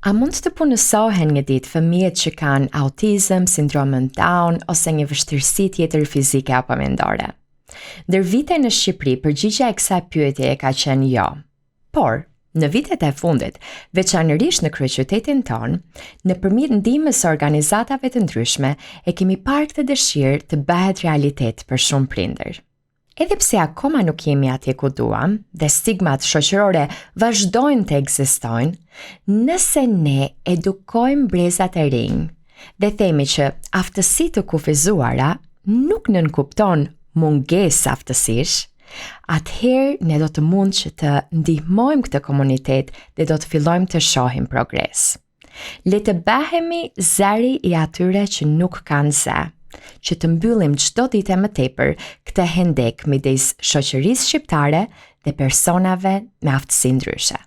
A mund të punësohen një ditë fëmijët që kanë autizëm, sindromën Down ose një vështirësi tjetër fizike apo mendore? Ndër vite në Shqipëri, përgjigjja e kësaj pyetje ka qenë jo. Por, në vitet e fundit, veçanërisht në kryeqytetin ton, nëpërmjet ndihmës së organizatave të ndryshme, e kemi parë këtë dëshirë të bëhet realitet për shumë prindër. Edhe pse akoma nuk jemi atje ku duam dhe stigmat shoqërore vazhdojnë të ekzistojnë, nëse ne edukojmë brezat e rinj dhe themi që aftësitë të kufizuara nuk nënkupton mungesë aftësish, atëherë ne do të mund që të ndihmojmë këtë komunitet dhe do të fillojmë të shohim progres. Le të bëhemi zëri i atyre që nuk kanë zë, që të mbyllim çdo ditë më tepër këtë hendek midis shoqërisë shqiptare dhe personave me aftësi ndryshe.